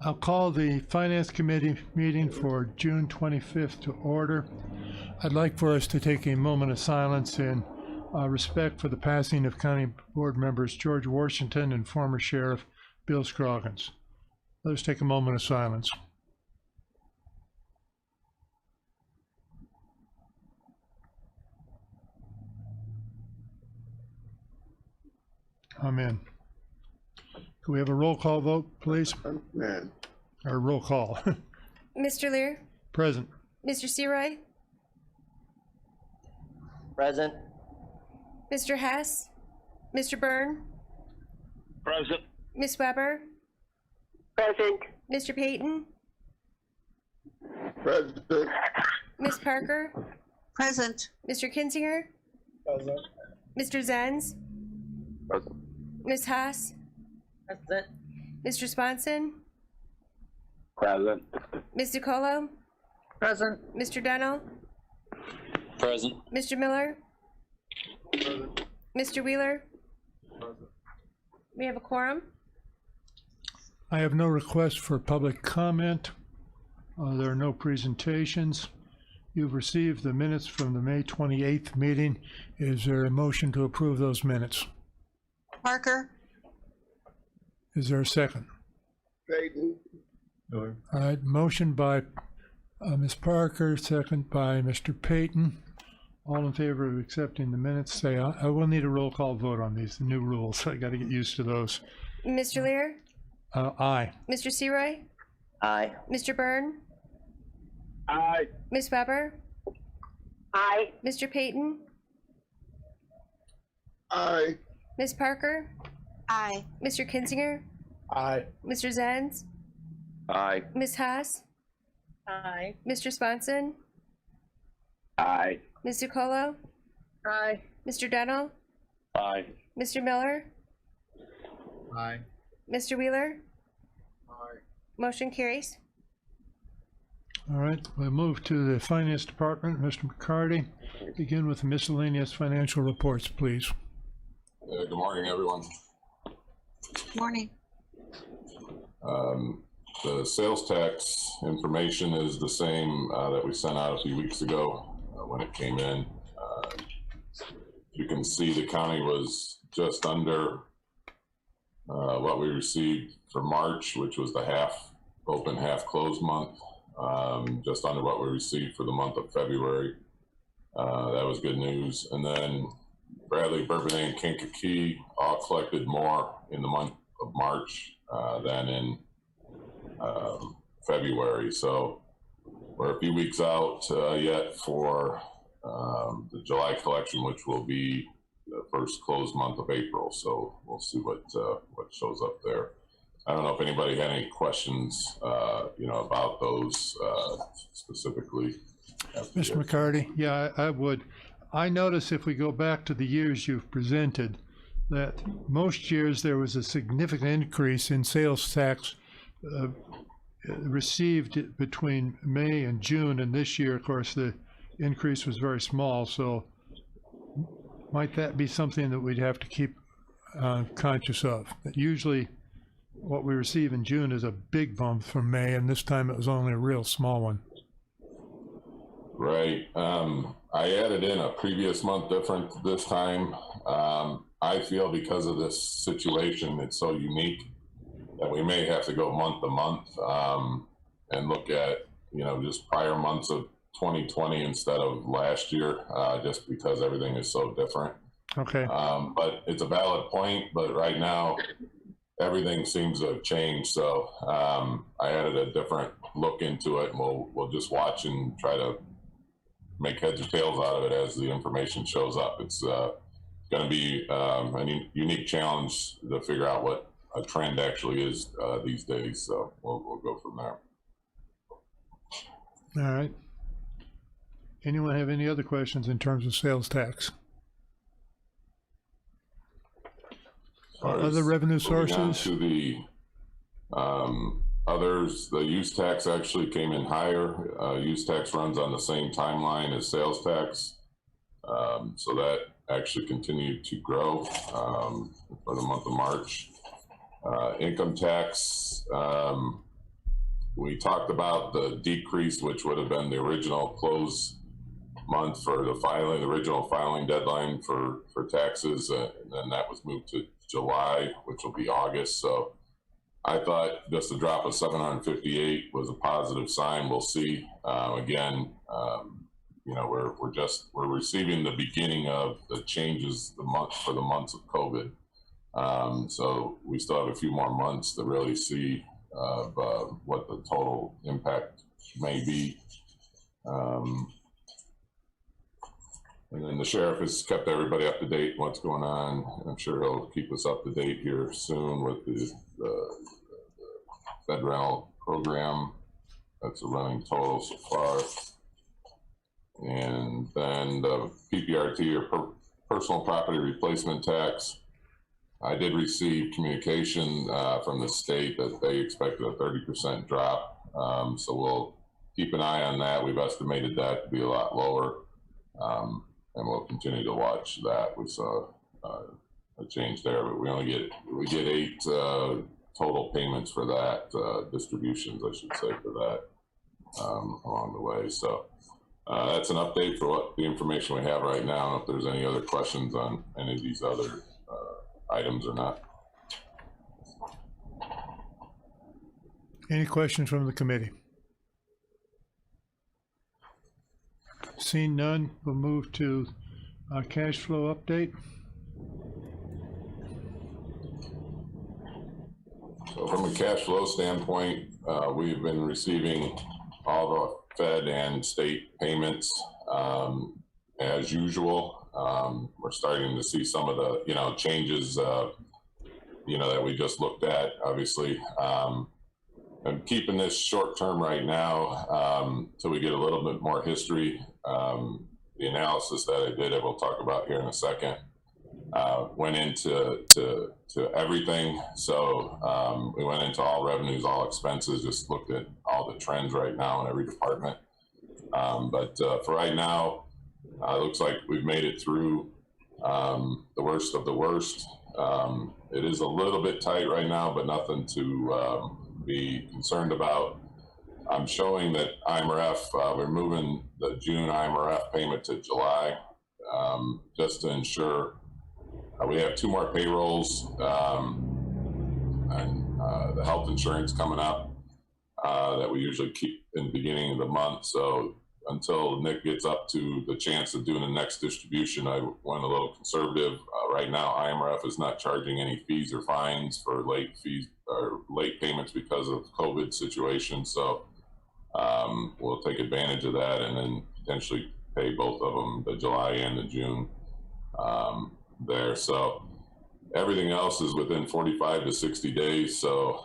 I'll call the Finance Committee meeting for June 25th to order. I'd like for us to take a moment of silence in respect for the passing of County Board members George Washington and former Sheriff Bill Scroggins. Let's take a moment of silence. Amen. Can we have a roll call vote, please? Man. Or roll call. Mr. Lear? Present. Mr. Seroy? Present. Mr. Hess? Mr. Byrne? Present. Ms. Weber? Present. Mr. Payton? Present. Ms. Parker? Present. Mr. Kinzinger? Present. Mr. Zenz? Present. Ms. Haas? Present. Mr. Swanson? Present. Ms. DiColo? Present. Mr. Dennell? Present. Mr. Miller? Present. Mr. Wheeler? Present. We have a quorum. I have no request for public comment. There are no presentations. You've received the minutes from the May 28th meeting. Is there a motion to approve those minutes? Parker? Is there a second? Payton. All right, motion by Ms. Parker, second by Mr. Payton. All in favor of accepting the minutes, say aye. I will need a roll call vote on these, the new rules. I got to get used to those. Mr. Lear? Aye. Mr. Seroy? Aye. Mr. Byrne? Aye. Ms. Weber? Aye. Mr. Payton? Aye. Ms. Parker? Aye. Mr. Kinzinger? Aye. Mr. Zenz? Aye. Ms. Haas? Aye. Mr. Swanson? Aye. Ms. DiColo? Aye. Mr. Dennell? Aye. Mr. Miller? Aye. Mr. Wheeler? Aye. Motion carries. All right, we'll move to the Finance Department. Mr. McCarty, begin with the miscellaneous financial reports, please. Good morning, everyone. Morning. The sales tax information is the same that we sent out a few weeks ago when it came in. You can see the county was just under what we received for March, which was the half open, half closed month, just under what we received for the month of February. That was good news. And then Bradley, Bourbonnais, and Kankakee all collected more in the month of March than in February. So we're a few weeks out yet for the July collection, which will be the first closed month of April. So we'll see what shows up there. I don't know if anybody had any questions, about those specifically. Mr. McCarty, yeah, I would. I notice if we go back to the years you've presented, that most years there was a significant increase in sales tax received between May and June, and this year, of course, the increase was very small. So might that be something that we'd have to keep conscious of? That usually what we receive in June is a big bump from May, and this time it was only a real small one. Right. I added in a previous month different this time. I feel because of this situation, it's so unique that we may have to go month to month and look at, just prior months of 2020 instead of last year, just because everything is so different. Okay. But it's a valid point, but right now everything seems to have changed. So I added a different look into it, and we'll just watch and try to make heads or tails out of it as the information shows up. It's going to be a unique challenge to figure out what a trend actually is these days. So we'll go from there. All right. Anyone have any other questions in terms of sales tax? Other revenue sources? To the others, the use tax actually came in higher. Use tax runs on the same timeline as sales tax. So that actually continued to grow for the month of March. Income tax we talked about the decrease, which would have been the original close month for the filing, the original filing deadline for taxes, and then that was moved to July, which will be August. So I thought just a drop of 758 was a positive sign. We'll see. Again, you know, we're receiving the beginning of the changes for the months of COVID. So we still have a few more months to really see what the total impact may be. And then the sheriff has kept everybody up to date what's going on. I'm sure he'll keep us up to date here soon with the Fed rental program. That's a running total so far. And then the PPRT, or personal property replacement tax. I did receive communication from the state that they expected a 30% drop. So we'll keep an eye on that. We've estimated that to be a lot lower. And we'll continue to watch that. We saw a change there, but we get 8 total payments for that, distributions, I should say, for that along the way. So that's an update for what the information we have right now. If there's any other questions on any of these other items or not. Any questions from the committee? Seeing none, we'll move to our cash flow update. So from a cash flow standpoint, we've been receiving all the Fed and state payments as usual. We're starting to see some of the, you know, changes, you know, that we just looked at, obviously. I'm keeping this short term right now till we get a little bit more history. The analysis that I did, that we'll talk about here in a second, went into everything. So we went into all revenues, all expenses, just looked at all the trends right now in every department. But for right now, it looks like we've made it through the worst of the worst. It is a little bit tight right now, but nothing to be concerned about. I'm showing that IMRF, we're moving the June IMRF payment to July, just to ensure we have 2 more payrolls and the health insurance coming up that we usually keep in the beginning of the month. So until Nick gets up to the chance of doing the next distribution, I went a little conservative. Right now, IMRF is not charging any fees or fines for late fees or late payments because of COVID situation. So we'll take advantage of that and then potentially pay both of them, the July and the June there. So everything else is within 45 to 60 days. So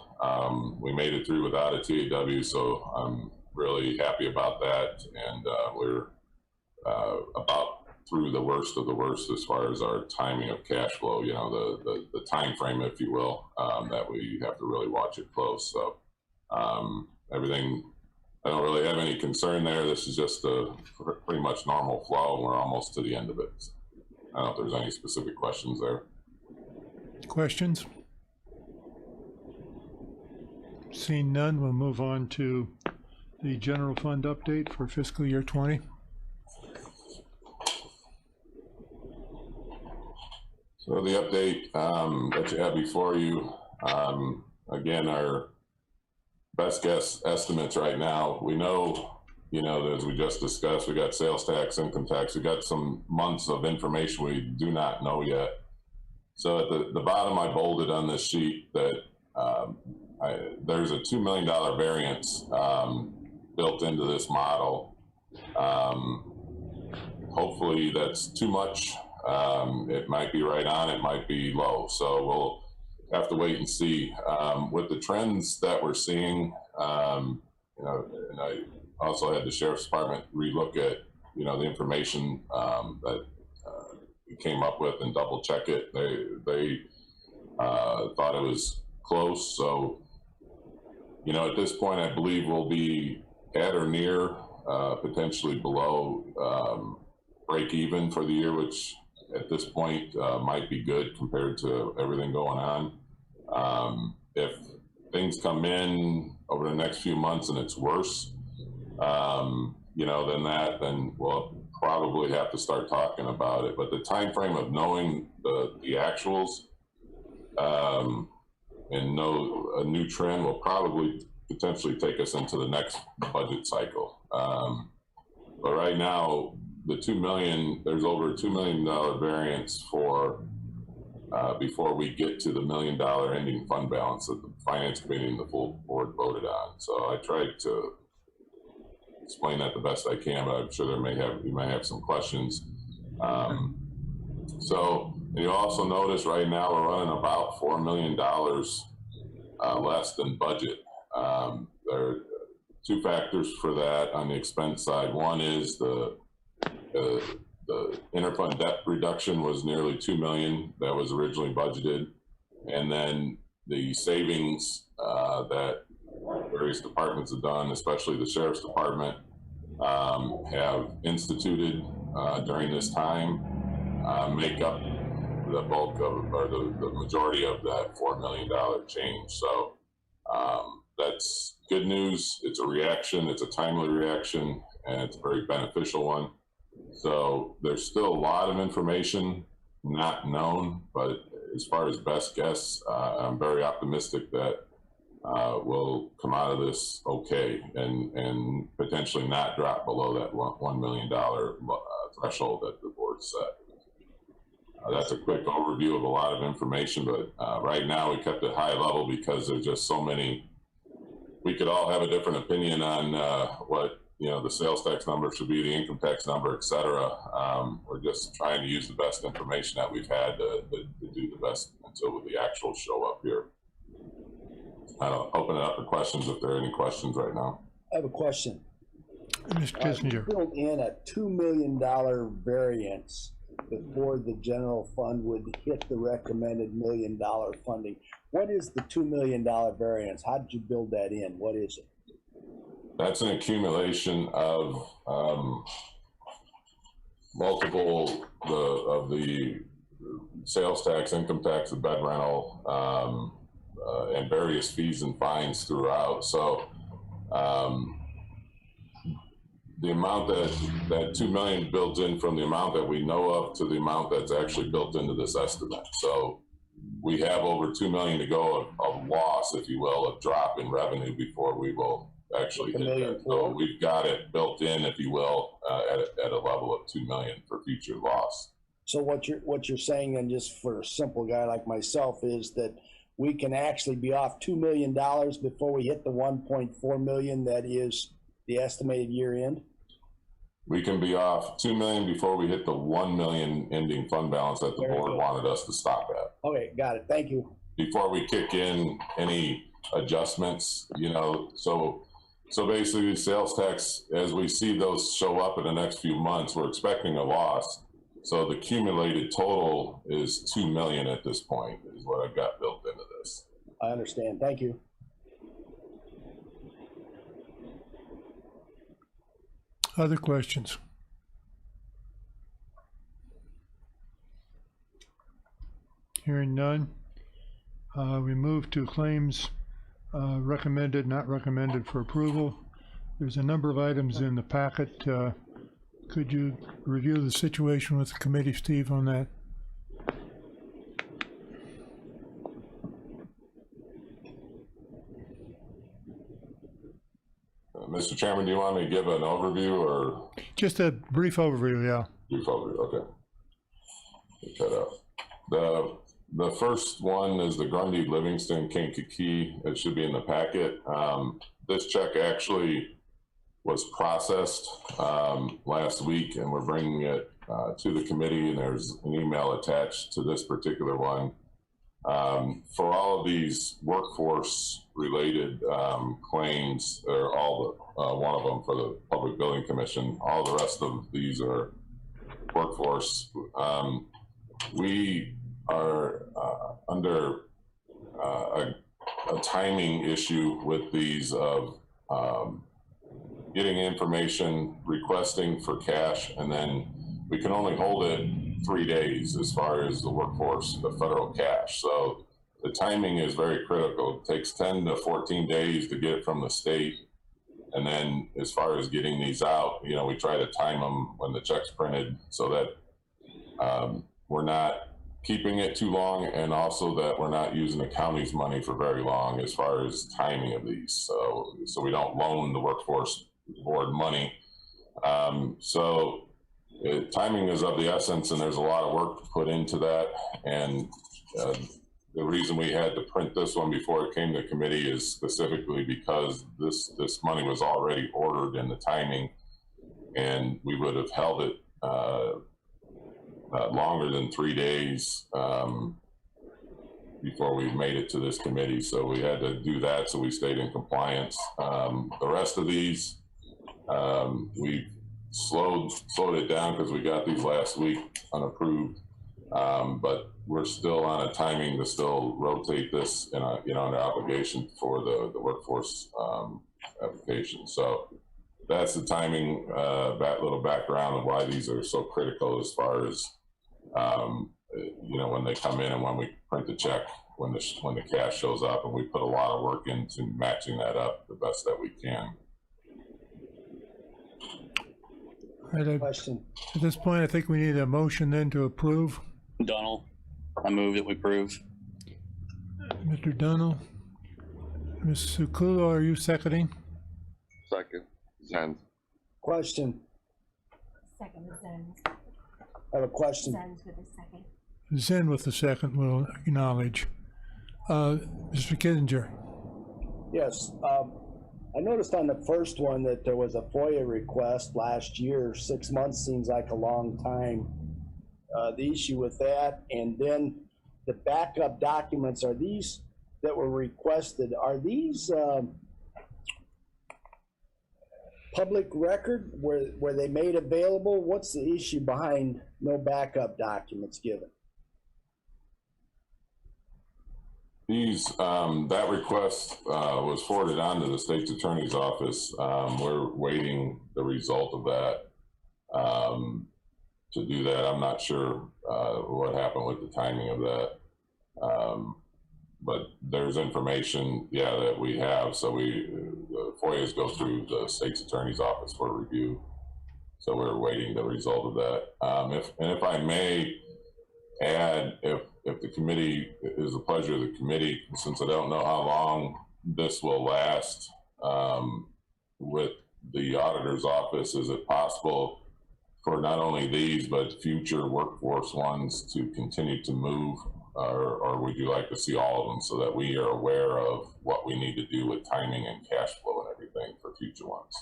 we made it through without a TAW. So I'm really happy about that. And we're about through the worst of the worst as far as our timing of cash flow, you know, the time frame, if you will, that we have to really watch it close. So everything, I don't really have any concern there. This is just a pretty much normal flow, and we're almost to the end of it. I don't know if there's any specific questions there. Questions? Seeing none, we'll move on to the general fund update for fiscal year 20. So the update that you have before you, again, our best guess estimates right now, we know, you know, as we just discussed, we got sales tax, income tax, we got some months of information we do not know yet. So at the bottom, I bolded on this sheet that there's a $2 million variance built into this model. Hopefully that's too much. It might be right on, it might be low. So we'll have to wait and see. With the trends that we're seeing, you know, and I also had the Sheriff's Department relook at, you know, the information that we came up with and double check it. They thought it was close. So, you know, at this point, I believe we'll be at or near, potentially below break even for the year, which at this point might be good compared to everything going on. If things come in over the next few months and it's worse, you know, then we'll probably have to start talking about it. But the time frame of knowing the actuals and know a new trend will probably potentially take us into the next budget cycle. But right now, the $2 million, there's over a $2 million variance for before we get to the $1 million ending fund balance that the Finance Committee and the full board voted on. So I tried to explain that the best I can, but I'm sure you may have some questions. So you also notice right now we're running about $4 million less than budget. There are two factors for that on the expense side. One is the interfund debt reduction was nearly $2 million that was originally budgeted, and then the savings that various departments have done, especially the Sheriff's Department, have instituted during this time, make up the bulk of, or the majority of that $4 million change. So that's good news. It's a reaction, it's a timely reaction, and it's a very beneficial one. So there's still a lot of information not known, but as far as best guess, I'm very optimistic that we'll come out of this okay and potentially not drop below that $1 million threshold that the board set. That's a quick overview of a lot of information, but right now we kept it high level because there's just so many. We could all have a different opinion on what, you know, the sales tax number should be, the income tax number, et cetera. We're just trying to use the best information that we've had to do the best until the actuals show up here. I'll open it up for questions if there are any questions right now. I have a question. Mr. Kissinger. You built in a $2 million variance before the general fund would hit the recommended $1 million funding. What is the $2 million variance? How did you build that in? What is it? That's an accumulation of multiple of the sales tax, income tax, the bed rental, and various fees and fines throughout. So the amount that $2 million builds in from the amount that we know of to the amount that's actually built into this estimate. So we have over $2 million to go of loss, if you will, of drop in revenue before we will actually hit that. So we've got it built in, if you will, at a level of $2 million for future loss. So what you're saying, and just for a simple guy like myself, is that we can actually be off $2 million before we hit the 1.4 million that is the estimated year end? We can be off $2 million before we hit the $1 million ending fund balance that the board wanted us to stop at. Okay, got it. Thank you. Before we kick in any adjustments, you know, so basically sales tax, as we see those show up in the next few months, we're expecting a loss. So the cumulated total is $2 million at this point, is what I've got built into this. I understand. Thank you. Other questions? Hearing none. We move to claims recommended, not recommended for approval. There's a number of items in the packet. Could you review the situation with the committee, Steve, on that? Mr. Chairman, do you want me to give an overview or? Just a brief overview, yeah. Brief overview, okay. Pick that up. The first one is the Grundy Livingston Kankakee. It should be in the packet. This check actually was processed last week, and we're bringing it to the committee, and there's an email attached to this particular one. For all of these workforce related claims, or all one of them for the Public Building Commission, all the rest of these are workforce. We are under a timing issue with these of getting information, requesting for cash, and then we can only hold it 3 days as far as the workforce, the federal cash. So the timing is very critical. It takes 10 to 14 days to get it from the state. And then as far as getting these out, you know, we try to time them when the check's printed so that we're not keeping it too long, and also that we're not using the county's money for very long as far as timing of these. So we don't loan the workforce board money. Timing is of the essence, and there's a lot of work put into that. And the reason we had to print this one before it came to committee is specifically because this money was already ordered in the timing, and we would have held it longer than 3 days before we made it to this committee. So we had to do that, so we stayed in compliance. The rest of these, we slowed it down because we got these last week unapproved. But we're still on a timing to still rotate this in a, you know, under obligation for the workforce application. So that's the timing, that little background of why these are so critical as far as, you know, when they come in and when we print the check, when the cash shows up, and we put a lot of work into matching that up the best that we can. All right, Question. at this point, I think we need a motion then to approve. Donald, I move that we approve. Mr. Dunnell. Ms. Sukulo, are you seconding? Second. Zen. Question. Second is Zen's. I have a question. Zen's with a second. Zen with the second will acknowledge. Mr. Kissinger. Yes, I noticed on the first one that there was a FOIA request last year. 6 months seems like a long time. The issue with that, and then the backup documents, are these that were requested, are these public record? Were they made available? What's the issue behind no backup documents given? These, that request was forwarded on to the state's attorney's office. We're waiting the result of that. To do that, I'm not sure what happened with the timing of that. But there's information, yeah, that we have. So the FOIAs go through the state's attorney's office for review. So we're waiting the result of that. If I may add, if the committee is a pleasure of the committee, since I don't know how long this will last with the auditor's office, is it possible for not only these but future workforce ones to continue to move, or would you like to see all of them so that we are aware of what we need to do with timing and cash flow and everything for future ones?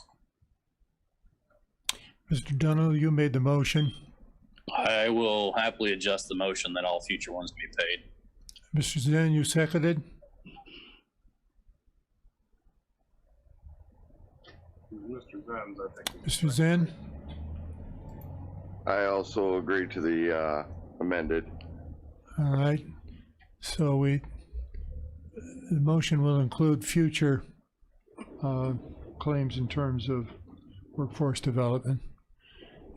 Mr. Dunnell, you made the motion. I will happily adjust the motion that all future ones be paid. Mr. Zen, you seconded. Mr. Zen's, I think. Mr. Zen, I also agree to the amended. all right. So the motion will include future claims in terms of workforce development.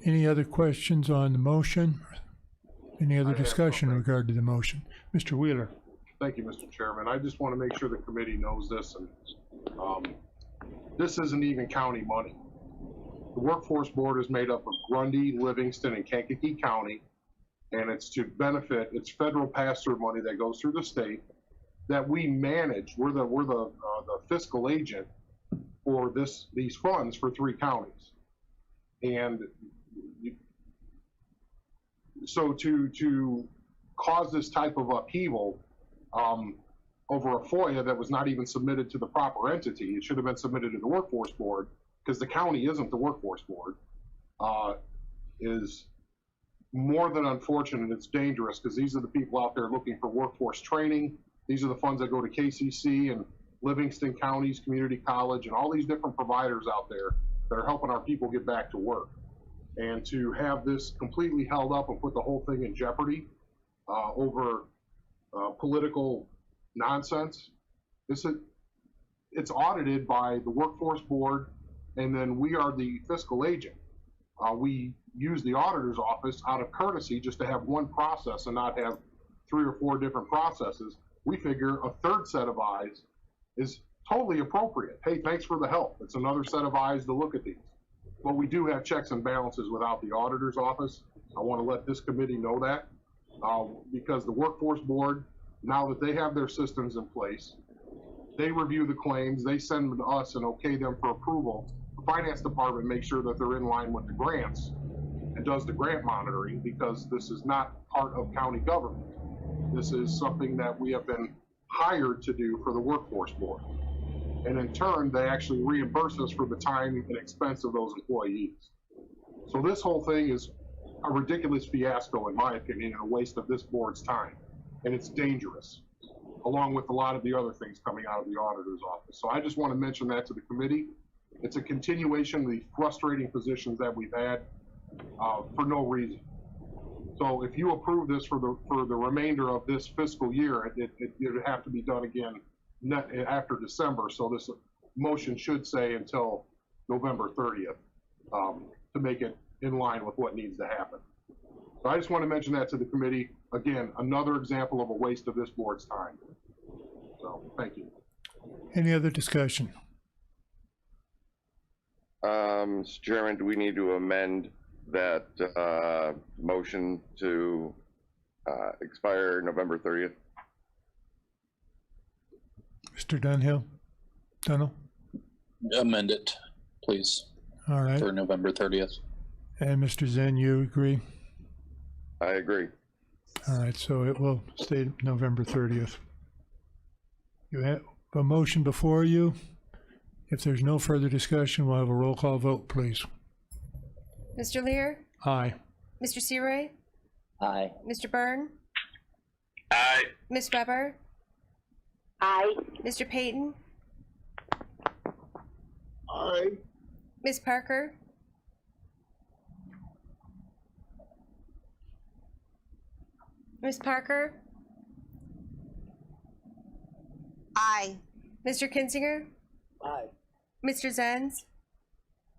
Any other questions on the motion? Any other discussion in regard to the motion? Mr. Wheeler. Thank you, Mr. Chairman. I just want to make sure the committee knows this, and this isn't even county money. The workforce board is made up of Grundy, Livingston, and Kankakee County, and it's to benefit, it's federal pass-through money that goes through the state that we manage. We're the fiscal agent for these funds for 3 counties. And so to cause this type of upheaval over a FOIA that was not even submitted to the proper entity, it should have been submitted to the workforce board, because the county isn't the workforce board, is more than unfortunate. It's dangerous, because these are the people out there looking for workforce training. These are the funds that go to KCC and Livingston County's community college and all these different providers out there that are helping our people get back to work. And to have this completely held up and put the whole thing in jeopardy over political nonsense, it's audited by the workforce board, and then we are the fiscal agent. We use the auditor's office out of courtesy just to have one process and not have 3 or 4 different processes. we figure a third set of eyes is totally appropriate. Hey, thanks for the help. It's another set of eyes to look at these. But we do have checks and balances without the auditor's office. I want to let this committee know that, because the workforce board, now that they have their systems in place, they review the claims, they send them to us and okay them for approval. The finance department makes sure that they're in line with the grants and does the grant monitoring, because this is not part of county government. This is something that we have been hired to do for the workforce board. And in turn, they actually reimburse us for the time and expense of those employees. So this whole thing is a ridiculous fiasco, in my opinion, and a waste of this board's time. And it's dangerous, along with a lot of the other things coming out of the auditor's office. So I just want to mention that to the committee. It's a continuation of the frustrating positions that we've had for no reason. So if you approve this for the remainder of this fiscal year, it would have to be done again after December. So this motion should say until November 30th to make it in line with what needs to happen. So I just want to mention that to the committee. Again, another example of a waste of this board's time. So thank you. Any other discussion? Mr. Chairman, do we need to amend that motion to expire November 30th? Mr. Dunhill? Amend it, please, All right. for November 30th. And Mr. Zen, you agree? I agree. All right, so it will stay November 30th. You have a motion before you. If there's no further discussion, we'll have a roll call vote, please. Mr. Lear, Aye. Mr. Searay, Aye. Mr. Byrne, Aye. Ms. Weber, Aye. Mr. Payton, Aye. Ms. Parker, Ms. Parker, Aye. Mr. Kinzinger, Aye. Mr. Zenz,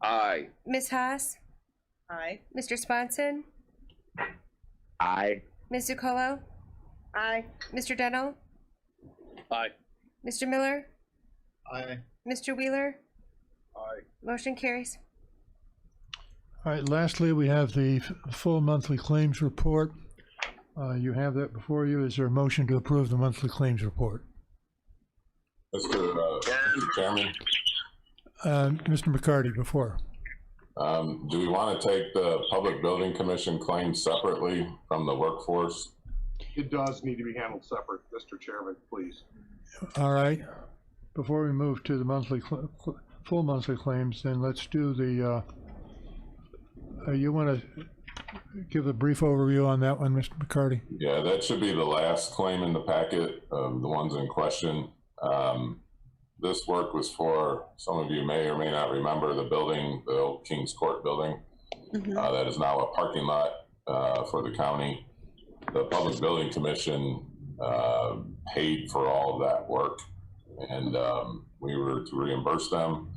Aye. Ms. Haas, Aye. Mr. Swanson, Aye. Ms. Zucolo, Aye. Mr. Dennell, Aye. Mr. Miller, Aye. Mr. Wheeler, Aye. motion carries. All right, lastly, we have the full monthly claims report. You have that before you. Is there a motion to approve the monthly claims report? Mr. Chairman, Mr. McCarty, before. do we want to take the Public Building Commission claims separately from the workforce? It does need to be handled separate, Mr. Chairman, please. All right. Before we move to the monthly, full monthly claims, then let's do the, you want to give a brief overview on that one, Mr. McCarty? Yeah, that should be the last claim in the packet of the ones in question. This work was for, some of you may or may not remember, the building, the old Kings Court building. That is now a parking lot for the county. The Public Building Commission paid for all of that work, and we were to reimburse them.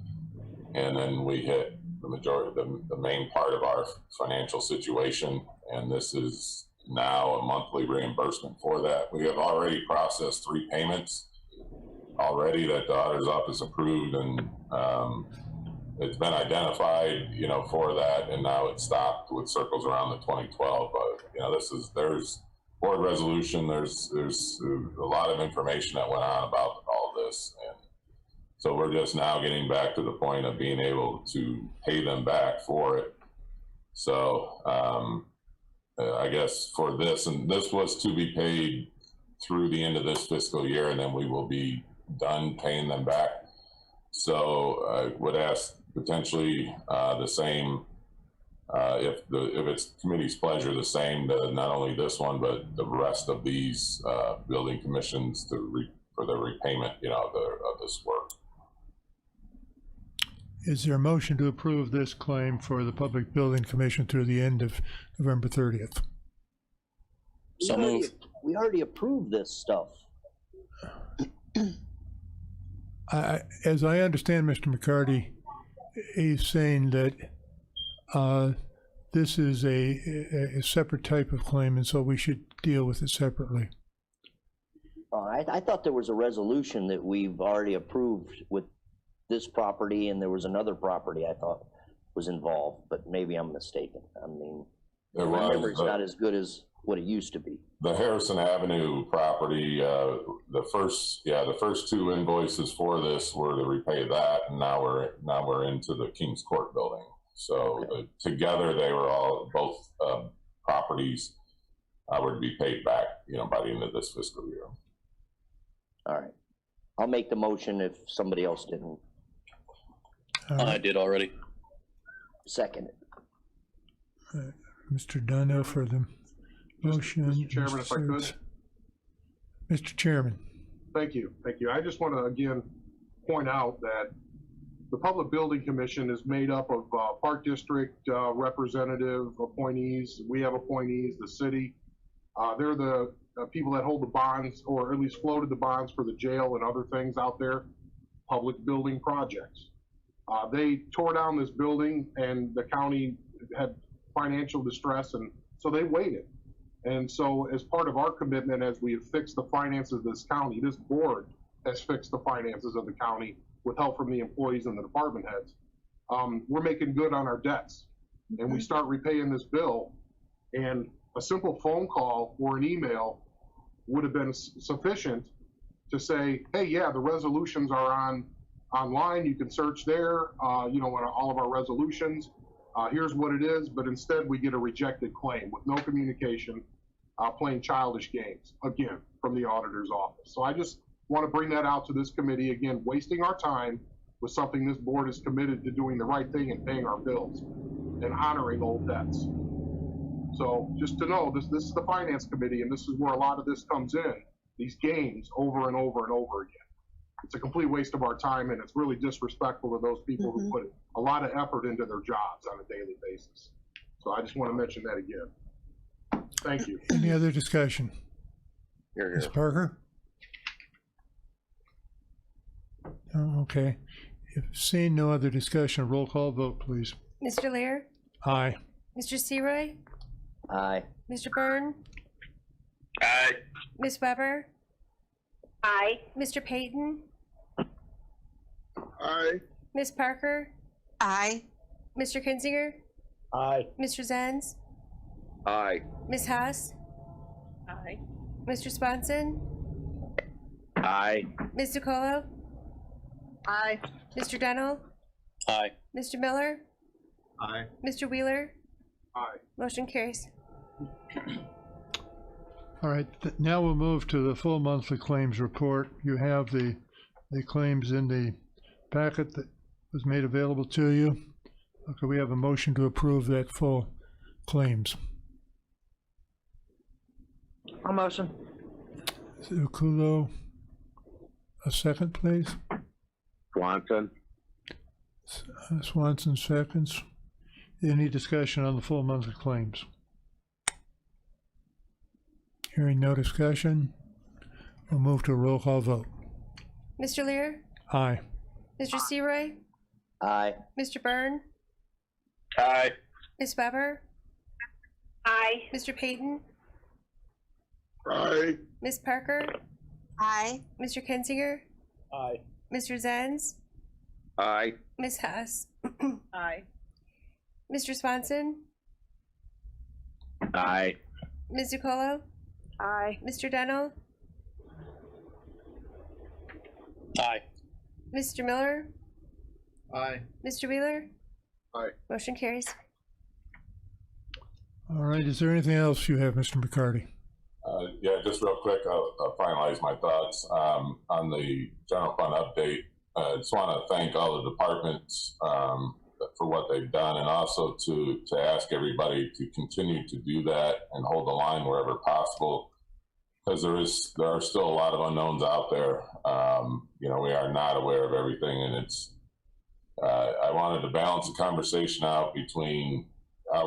And then we hit the majority, the main part of our financial situation, and this is now a monthly reimbursement for that. We have already processed 3 payments already that the auditor's office approved, and it's been identified, you know, for that, and now it's stopped with circles around the 2012. But you know, there's board resolution, there's a lot of information that went on about all this, and so we're just now getting back to the point of being able to pay them back for it. So I guess for this, and this was to be paid through the end of this fiscal year, and then we will be done paying them back. So I would ask potentially the same, if it's committee's pleasure, the same to not only this one, but the rest of these building commissions for the repayment, you know, of this work. Is there a motion to approve this claim for the Public Building Commission through the end of November 30th? So move. We already approved this stuff. As I understand Mr. McCarty, he's saying that this is a separate type of claim, and so we should deal with it separately. I thought there was a resolution that we've already approved with this property, and there was another property I thought was involved, but maybe I'm mistaken. I mean, There my was, memory's not as good as what it used to be. the Harrison Avenue property, the first 2 invoices for this were to repay that, and now we're into the Kings Court building. So Okay. together they were both properties were to be paid back, by the end of this fiscal year. All right. I'll make the motion if somebody else didn't. All I right, did already. Second it. Mr. Donnell for the motion. Mr. Chairman, if I could. Seitz. Mr. Chairman. Thank you. I just want to again point out that the Public Building Commission is made up of Park District representative appointees. We have appointees, the city. They're the people that hold the bonds, or at least floated the bonds for the jail and other things out there, public building projects. They tore down this building, and the county had financial distress, and so they waited. And so as part of our commitment, as we have fixed the finances of this county, this board has fixed the finances of the county with help from the employees and the department heads. We're making good on our debts, and we start repaying this bill, and a simple phone call or an email would have been sufficient to say, hey, yeah, the resolutions are online. You can search there, on all of our resolutions. Here's what it is. But instead, we get a rejected claim with no communication, playing childish games, again, from the auditor's office. So I just want to bring that out to this committee, again, wasting our time with something this board is committed to doing the right thing and paying our bills and honoring old debts. So just to know, this is the finance committee, and this is where a lot of this comes in, these games over and over and over again. It's a complete waste of our time, and it's really disrespectful to those people who put a lot of effort into their jobs on a daily basis. So I just want to mention that again. Thank you. Any other discussion? Here, Ms. here. Parker? No, okay. If seeing no other discussion, roll call vote, please. Mr. Lear, Aye. Mr. Seroy, Aye. Mr. Byrne, Aye. Ms. Weber, Aye. Mr. Payton, Aye. Ms. Parker, Aye. Mr. Kinzinger, Aye. Mr. Zenz, Aye. Ms. Haas, Aye. Mr. Swanson, Aye. Ms. DeColo, Aye. Mr. Dennell, Aye. Mr. Miller, Aye. Mr. Wheeler, Aye. motion carries. All right, now we'll move to the full monthly claims report. You have the claims in the packet that was made available to you. Okay, we have a motion to approve that full claims. A motion. Zukulo, a second, please. Swanson. Swanson seconds. Any discussion on the full monthly claims? Hearing no discussion, we'll move to a roll call vote. Mr. Lear, Aye. Mr. Seroy, Aye. Mr. Byrne, Aye. Ms. Weber, Aye. Mr. Payton, Aye. Ms. Parker, Aye. Mr. Kinzinger, Aye. Mr. Zenz, Aye. Ms. Haas, Aye. Mr. Swanson, Aye. Ms. DeColo, Aye. Mr. Dennell, Aye. Mr. Miller, Aye. Mr. Wheeler, Aye. motion carries. All right, is there anything else you have, Mr. McCarty? Yeah, just real quick, I'll finalize my thoughts on the general fund update. I just want to thank all the departments for what they've done, and also to ask everybody to continue to do that and hold the line wherever possible, because there are still a lot of unknowns out there. We are not aware of everything, and it's I wanted to balance the conversation out between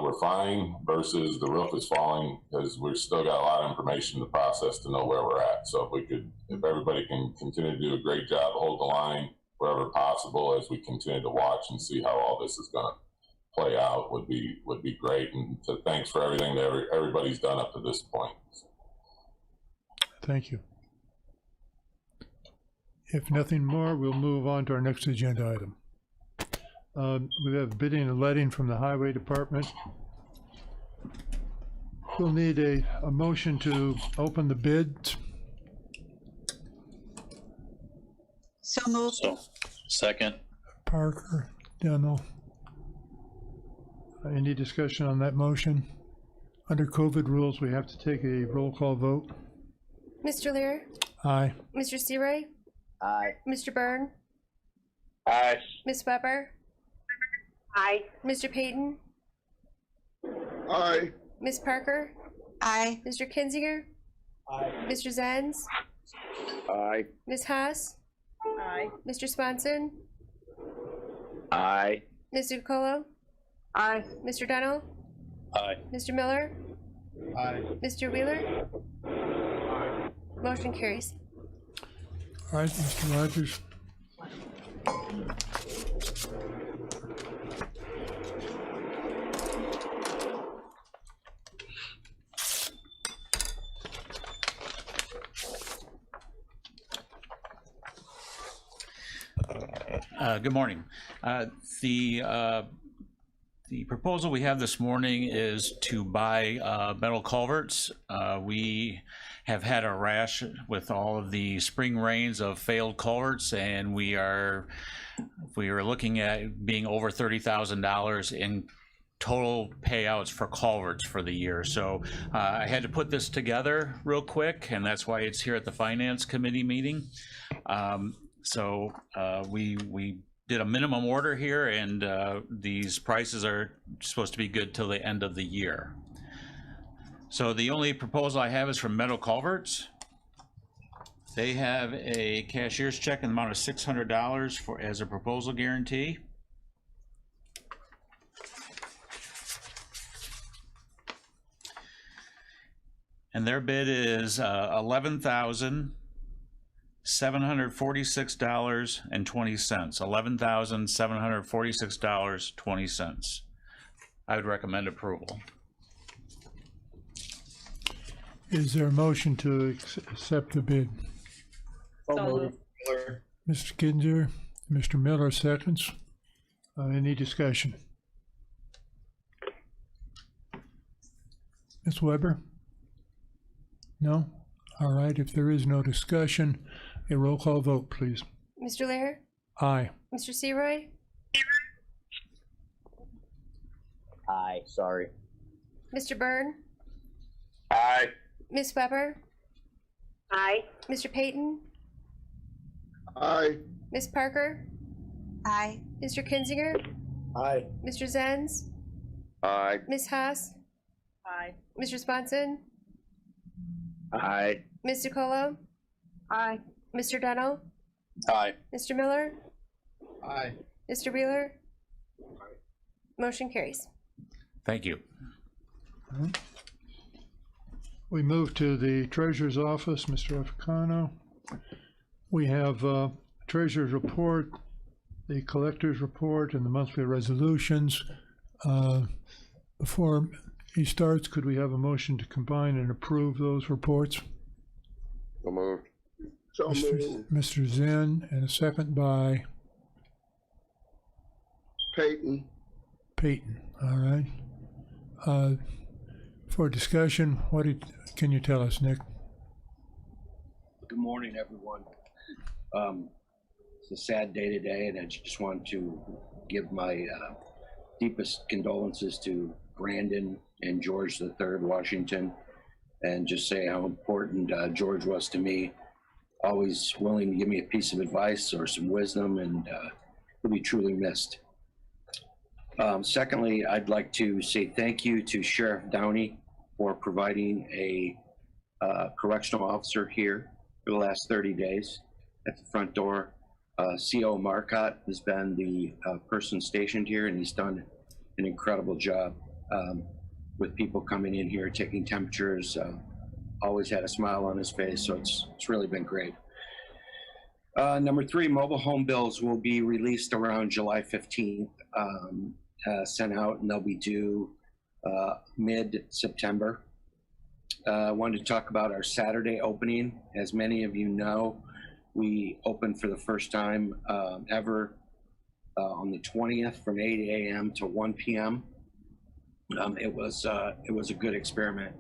we're fine versus the roof is falling, because we've still got a lot of information to process to know where we're at. So if everybody can continue to do a great job, hold the line wherever possible as we continue to watch and see how all this is going to play out would be great. And so thanks for everything that everybody's done up to this point. Thank you. If nothing more, we'll move on to our next agenda item. We have bidding and letting from the Highway Department. We'll need a motion to open the bids. So moved. So, second. Parker, Dennell. Any discussion on that motion? Under COVID rules, we have to take a roll call vote. Mr. Lear, Aye. Mr. Searay, Aye. Mr. Byrne, Aye. Ms. Weber, Aye. Mr. Payton, Aye. Ms. Parker, Aye. Mr. Kinzinger, Aye. Mr. Zenz, Aye. Ms. Haas, Aye. Mr. Swanson, Aye. Ms. Zucolo, Aye. Mr. Dennell, Aye. Mr. Miller, Aye. Mr. Wheeler. Motion carries. All right, Mr. Rogers. Good morning. The proposal we have this morning is to buy metal culverts. We have had a rash with all of the spring rains of failed culverts, and we are looking at being over $30,000 in total payouts for culverts for the year. So I had to put this together real quick, and that's why it's here at the Finance Committee meeting. So we did a minimum order here, and these prices are supposed to be good till the end of the year. So the only proposal I have is from Metal Culverts. They have a cashier's check in the amount of $600 for as a proposal guarantee. And their bid is $11,746.20. $11,746.20. I would recommend approval. Is there a motion to accept the bid? So moved. Mr. Kinzer, Mr. Miller seconds. Any discussion? Ms. Weber? No? All right, if there is no discussion, a roll call vote, please. Mr. Lear, Aye. Mr. Searoy, Aye, sorry. Mr. Byrne, Aye. Ms. Weber, Aye. Mr. Payton, Aye. Ms. Parker, Aye. Mr. Kinzinger, Aye. Mr. Zenz, Aye. Ms. Haas, Aye. Mr. Swanson, Aye. Ms. Zucolo, Aye. Mr. Dennell, Aye. Mr. Miller, Aye. Mr. Wheeler. Motion carries. Thank you. We move to the Treasurer's Office, Mr. Africano. We have Treasurer's Report, the Collector's Report, and the monthly resolutions. Before he starts, could we have a motion to combine and approve those reports? So moved. So moved. Mr. Zen, and a second by Payton. Payton. All right. For discussion, can you tell us, Nick? Good morning, everyone. It's a sad day today, and I just want to give my deepest condolences to Brandon and George III Washington, and just say how important George was to me. Always willing to give me a piece of advice or some wisdom, and he'll be truly missed. Secondly, I'd like to say thank you to Sheriff Downey for providing a correctional officer here for the last 30 days at the front door. CO Marcotte has been the person stationed here, and he's done an incredible job with people coming in here, taking temperatures, always had a smile on his face, so it's really been great. Number 3, mobile home bills will be released around July 15th, sent out, and they'll be due mid-September. I wanted to talk about our Saturday opening. As many of you know, We opened for the first time ever on the 20th from 8 a.m. to 1 p.m. It was a good experiment.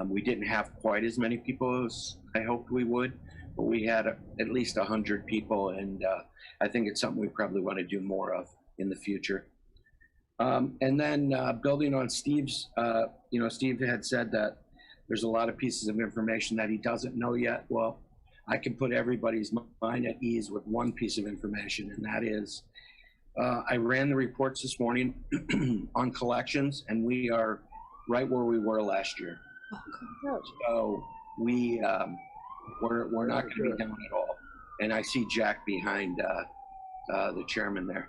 We didn't have quite as many people as I hoped we would, but we had at least 100 people, and I think it's something we probably want to do more of in the future. And then building on Steve's, Steve had said that there's a lot of pieces of information that he doesn't know yet. Well, I can put everybody's mind at ease with one piece of information, and that is I ran the reports this morning on collections, and we are right where we were last year. So we're not going to be down at all. And I see Jack behind the chairman there.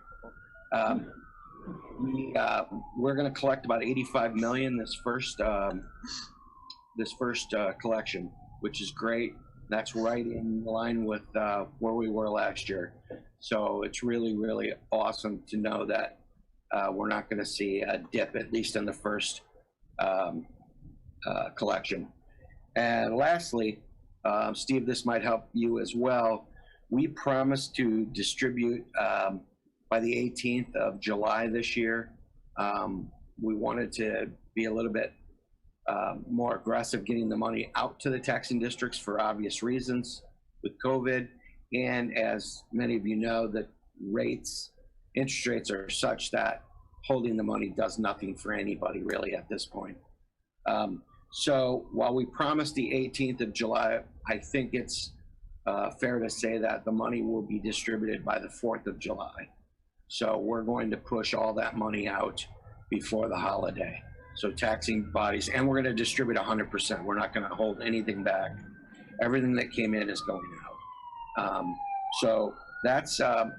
We're going to collect about 85 million this first collection, which is great. That's right in line with where we were last year. So it's really, really awesome to know that we're not going to see a dip, at least in the first collection. And lastly, Steve, this might help you as well. We promised to distribute by the 18th of July this year. We wanted to be a little bit more aggressive getting the money out to the taxing districts for obvious reasons with COVID. And as many of you know, the interest rates are such that holding the money does nothing for anybody really at this point. So while we promised the 18th of July, I think it's fair to say that the money will be distributed by the 4th of July. So we're going to push all that money out before the holiday. So taxing bodies, and we're going to distribute 100%. We're not going to hold anything back. Everything that came in is going out. So that's, to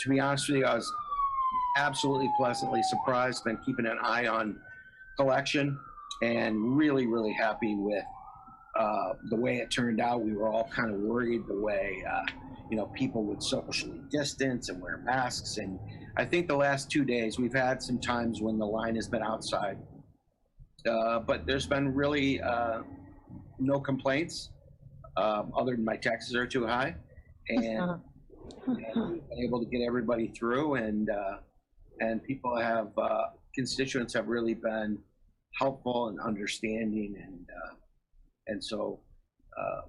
be honest with you, I was absolutely pleasantly surprised. Been keeping an eye on collection and really, really happy with the way it turned out. We were all kind of worried the way, people would socially distance and wear masks. And I think the last 2 days, we've had some times when the line has been outside. But there's been really no complaints other than my taxes are too high, and we've been able to get everybody through, and people have constituents have really been helpful and understanding, and so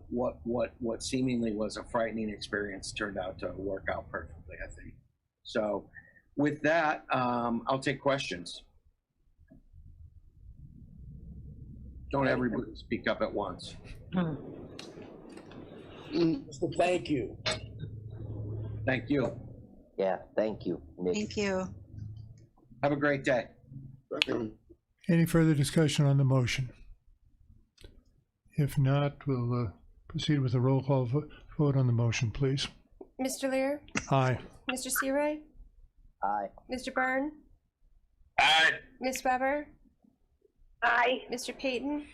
what seemingly was a frightening experience turned out to work out perfectly, I think. So with that, I'll take questions. Don't everybody speak up at once. Thank you. Thank you. Yeah, thank you, Nick. Thank you. Have a great day. Any further discussion on the motion? If not, we'll proceed with a roll call vote on the motion, please. Mr. Lear, Aye. Mr. Searoy, Aye. Mr. Byrne, Aye. Ms. Weber, Aye. Mr. Payton,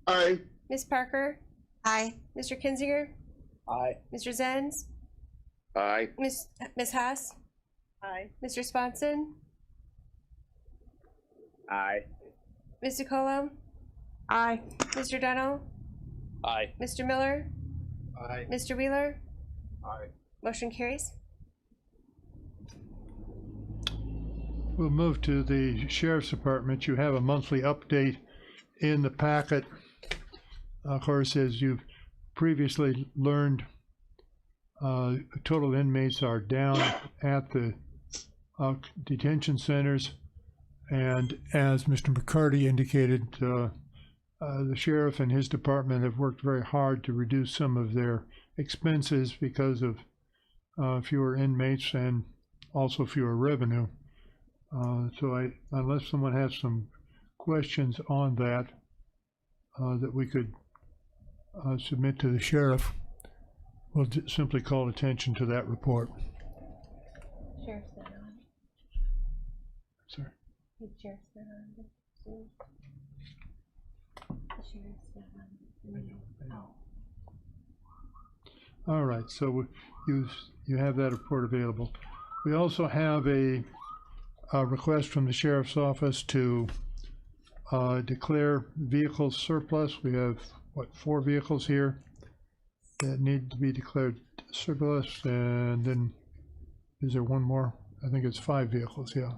Aye. Ms. Parker, Aye. Mr. Kinzinger, Aye. Mr. Zenz, Aye. Ms. Haas, Aye. Mr. Swanson, Aye. Ms. DiColo, Aye. Mr. Deno, Aye. Mr. Miller, Aye. Mr. Wheeler, Aye. motion carries. We'll move to the Sheriff's Department. You have a monthly update in the packet. Of course, as you've previously learned, total inmates are down at the detention centers. And as Mr. McCarty indicated, the sheriff and his department have worked very hard to reduce some of their expenses because of fewer inmates and also fewer revenue. So unless someone has some questions on that, that we could submit to the sheriff, we'll simply call attention to that report. Sheriff's not on. Sorry. The sheriff's not on. The sheriff's not on. All right, so you have that report available. We also have a request from the sheriff's office to declare vehicles surplus. We have, 4 vehicles here. that need to be declared surplus, and then, is there one more? I think it's 5 vehicles, yeah.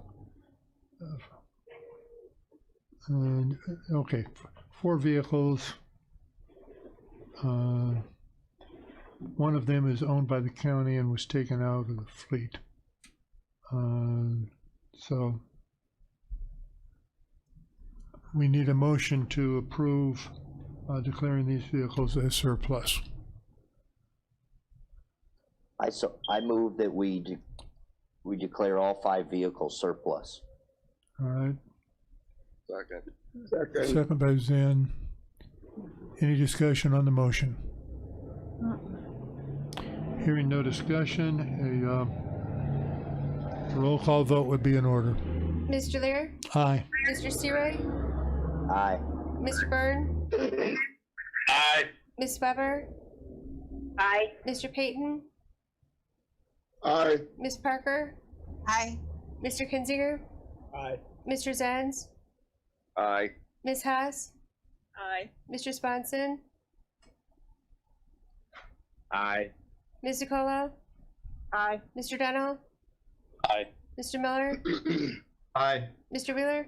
And, okay, 4 vehicles. One of them is owned by the county and was taken out of the fleet. So we need a motion to approve declaring these vehicles as surplus. I move that we declare all 5 vehicles surplus. All right, Second. second by Zen. Any discussion on the motion? Hearing no discussion, a roll call vote would be in order. Mr. Lear, Aye. Mr. Searoy, Aye. Mr. Byrne, Aye. Ms. Weber, Aye. Mr. Payton, Aye. Ms. Parker, Aye. Mr. Kinzinger, Aye. Mr. Zenz, Aye. Ms. Haas, Aye. Mr. Sponson, Aye. Ms. DeColo, Aye. Mr. Dennell, Aye. Mr. Miller, Aye. Mr. Wheeler.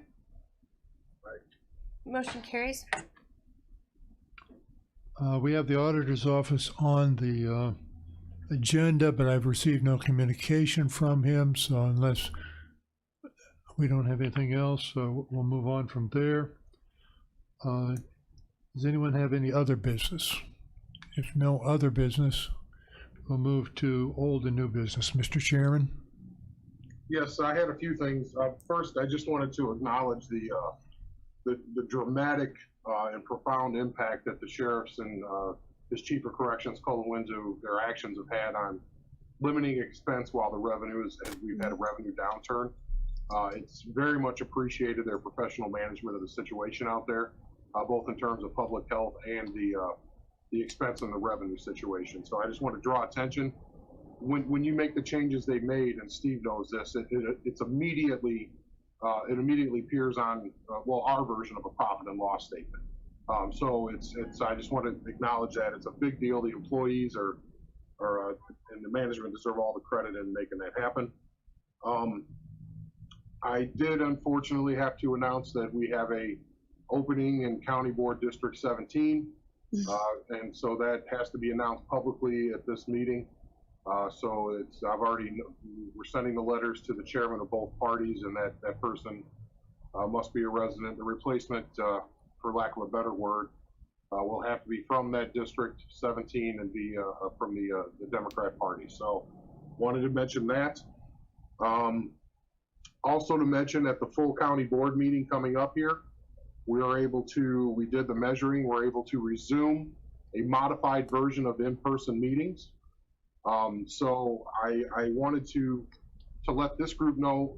Motion carries. We have the auditor's office on the agenda, but I've received no communication from him, so unless we don't have anything else, we'll move on from there. Does anyone have any other business? If no other business, we'll move to old and new business. Mr. Chairman? Yes, I had a few things. First, I just wanted to acknowledge the dramatic and profound impact that the sheriffs and his chief of corrections, Colin Windu, their actions have had on limiting expense while the revenues, as we've had a revenue downturn. It's very much appreciated, their professional management of the situation out there, both in terms of public health and the expense and the revenue situation. So I just want to draw attention. When you make the changes they made, and Steve knows this, it's immediately it immediately appears on well, our version of a profit and loss statement. So it's I just want to acknowledge that it's a big deal. The employees are and the management deserve all the credit in making that happen. I did unfortunately have to announce that we have a opening in County Board District 17, and so that has to be announced publicly at this meeting. So we're sending the letters to the chairman of both parties, and that person must be a resident. The replacement, for lack of a better word, will have to be from that district 17 and be from the Democrat Party. So wanted to mention that. Also to mention at the full county board meeting coming up here, we did the measuring, we're able to resume a modified version of in-person meetings. So I wanted to let this group know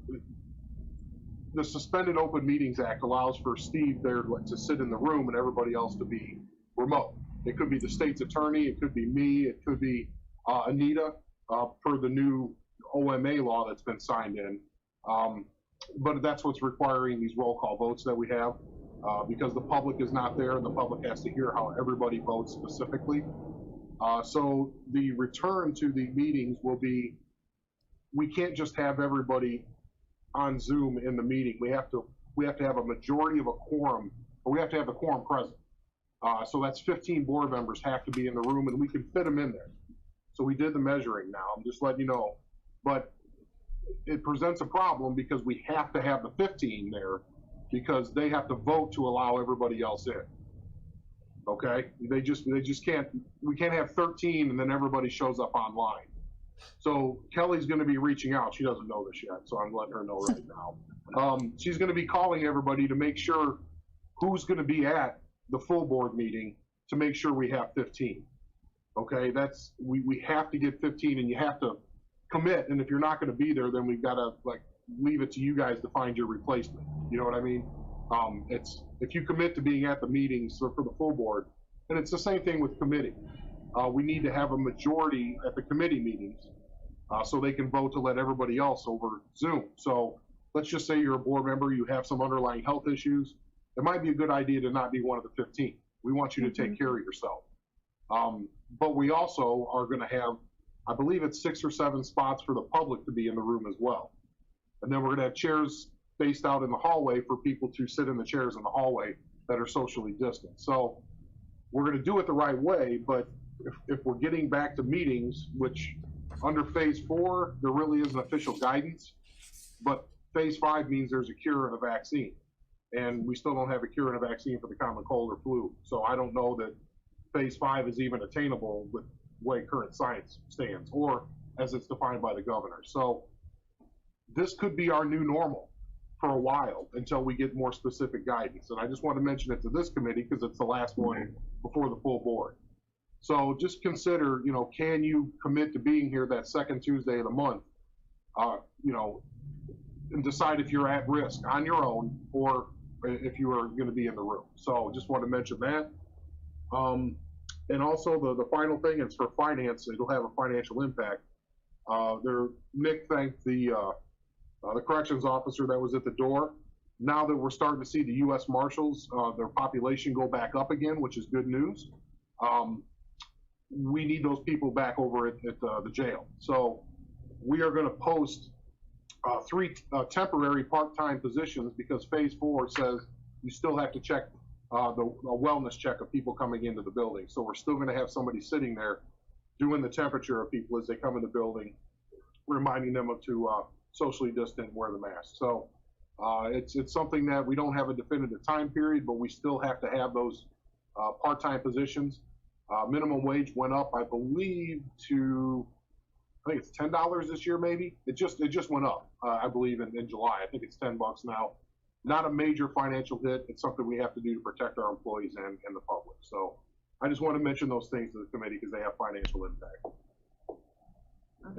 the Suspended Open Meetings Act allows for Steve there to sit in the room and everybody else to be remote. It could be the state's attorney, it could be me, it could be Anita, per the new OMA law that's been signed in. But that's what's requiring these roll call votes that we have, because the public is not there and the public has to hear how everybody votes specifically. So the return to the meetings will be, we can't just have everybody on Zoom in the meeting. We have to have a majority of a quorum, or we have to have the quorum present. So that's 15 board members have to be in the room, and we can fit them in there. So we did the measuring now, I'm just letting you know. But it presents a problem because we have to have the 15 there because they have to vote to allow everybody else in. Okay, they just can't, we can't have 13 and then everybody shows up online. So Kelly's going to be reaching out. She doesn't know this yet, so I'm letting her know right now. She's going to be calling everybody to make sure who's going to be at the full board meeting to make sure we have 15. Okay, we have to get 15 and you have to commit. And if you're not going to be there, then we've got to leave it to you guys to find your replacement. You know what I mean? If you commit to being at the meetings for the full board, and it's the same thing with committee. We need to have a majority at the committee meetings so they can vote to let everybody else over Zoom. So let's just say you're a board member, you have some underlying health issues. It might be a good idea to not be one of the 15. We want you to take care of yourself. But we also are gonna have, I believe it's 6 or 7 spots for the public to be in the room as well. And then we're gonna have chairs spaced out in the hallway for people to sit in the chairs in the hallway that are socially distant. So we're gonna do it the right way, but if we're getting back to meetings, which under phase 4, there really isn't official guidance, but phase 5 means there's a cure and a vaccine. And we still don't have a cure and a vaccine for the common cold or flu. So I don't know that phase 5 is even attainable with the way current science stands, or as it's defined by the governor. So this could be our new normal for a while until we get more specific guidance. And I just want to mention it to this committee because it's the last one before the full board. So just consider, you know, can you commit to being here that second Tuesday of the month, you know, and decide if you're at risk on your own or if you are going to be in the room. So just want to mention that. And also the final thing is for finance, it'll have a financial impact. Nick thanked the corrections officer that was at the door. Now that we're starting to see the U.S. Marshals, their population go back up again, which is good news. We need those people back over at the jail. So we are going to post 3 temporary part-time positions because phase 4 says you still have to check a wellness check of people coming into the building. So we're still going to have somebody sitting there doing the temperature of people as they come in the building, reminding them to socially distant and wear the mask. So it's something that we don't have a definitive time period, but we still have to have those part-time positions. Minimum wage went up, I believe, to I think it's $10 this year, maybe. It just went up, I believe, in July. I think it's $10 now. Not a major financial hit. It's something we have to do to protect our employees and the public. So I just want to mention those things to the committee because they have financial impact.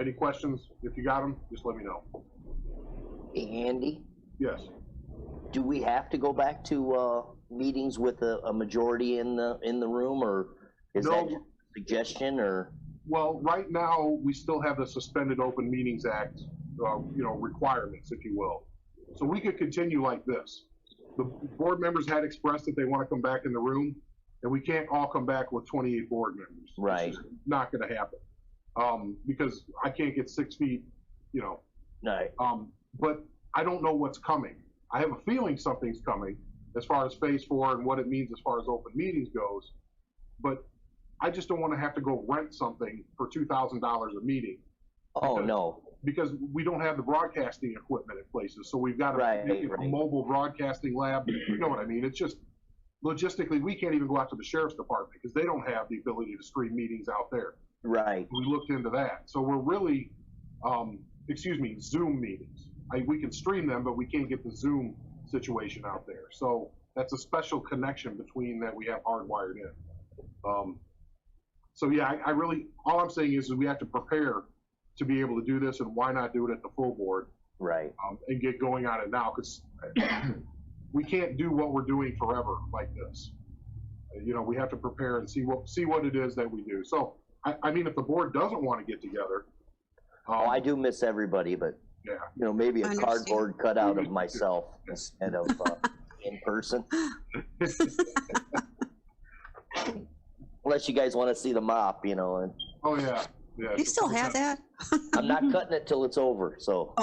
Any questions? If you got them, just let me know. Hey, Andy, Yes. do we have to go back to meetings with a majority in the room, or is that just a suggestion, or? Well, right now, we still have the Suspended Open Meetings Act, requirements, if you will. So we could continue like this. The board members had expressed that they want to come back in the room, and we can't all come back with 28 board members. Right. It's just not going to happen. Because I can't get 6 feet, Right. But I don't know what's coming. I have a feeling something's coming as far as phase 4 and what it means as far as open meetings goes. But I just don't want to have to go rent something for $2,000 a meeting. Oh, no. Because we don't have the broadcasting equipment in places. So we've got to make it a mobile broadcasting lab. You know what I mean? It's just logistically, we can't even go out to the sheriff's department because they don't have the ability to stream meetings out there. Right. We looked into that. So we're really, Zoom meetings. We can stream them, but we can't get the Zoom situation out there. So that's a special connection between that we have hardwired in. So yeah, I really, all I'm saying is we have to prepare to be able to do this, and why not do it at the full board? Right. And get going on it now, because we can't do what we're doing forever like this. We have to prepare and see what it is that we do. So, I mean, if the board doesn't want to get together. I do miss everybody, but yeah, maybe a cardboard cutout of myself instead of in person. Unless you guys want to see the mop, And oh yeah. Yeah. You still have that? I'm not cutting it till it's over. So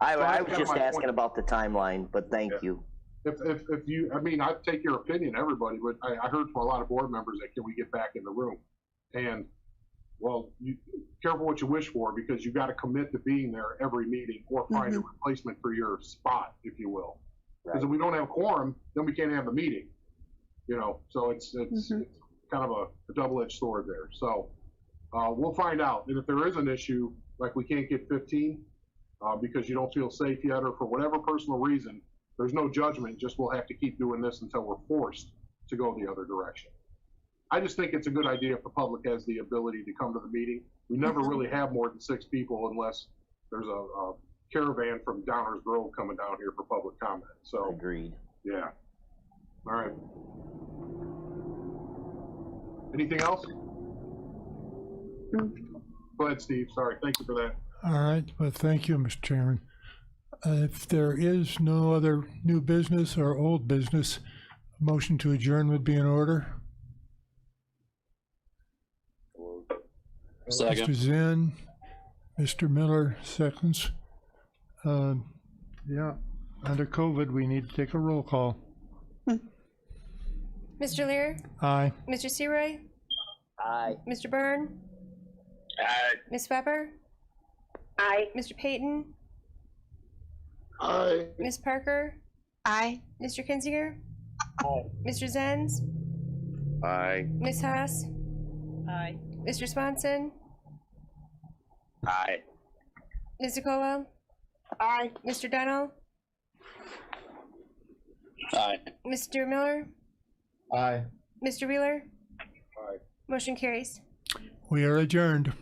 I was just asking about the timeline, but thank you. If you, I take your opinion, everybody, but I heard from a lot of board members that can we get back in the room? And well, you careful what you wish for, because you got to commit to being there every meeting or find a replacement for your spot, if you will. Because if we don't have quorum, then we can't have the meeting. So it's kind of a double-edged sword there. So we'll find out. And if there is an issue, like we can't get 15 because you don't feel safe yet, or for whatever personal reason, there's no judgment. Just we'll have to keep doing this until we're forced to go the other direction. I just think it's a good idea if the public has the ability to come to the meeting. We never really have more than 6 people unless there's a caravan from Downers Grove coming down here for public comment. So agreed. Yeah. All right. Anything else? Go ahead, Steve. Sorry. Thank you for that. All right. Well, thank you, Mr. Chairman. If there is no other new business or old business, a motion to adjourn would be in order. Second. Mr. Zen, Mr. Miller, seconds. Yeah, under COVID, we need to take a roll call. Mr. Lear, Aye. Mr. Searoy, Aye. Mr. Byrne, Aye. Ms. Weber, Aye. Mr. Payton, Aye. Ms. Parker, Aye. Mr. Kinzinger, Aye. Mr. Zenz, Aye. Ms. Haas, Aye. Mr. Swanson, Aye. Ms. DeColo, Aye. Mr. Dennell, Aye. Mr. Miller, Aye. Mr. Wheeler. Aye. Motion carries. We are adjourned.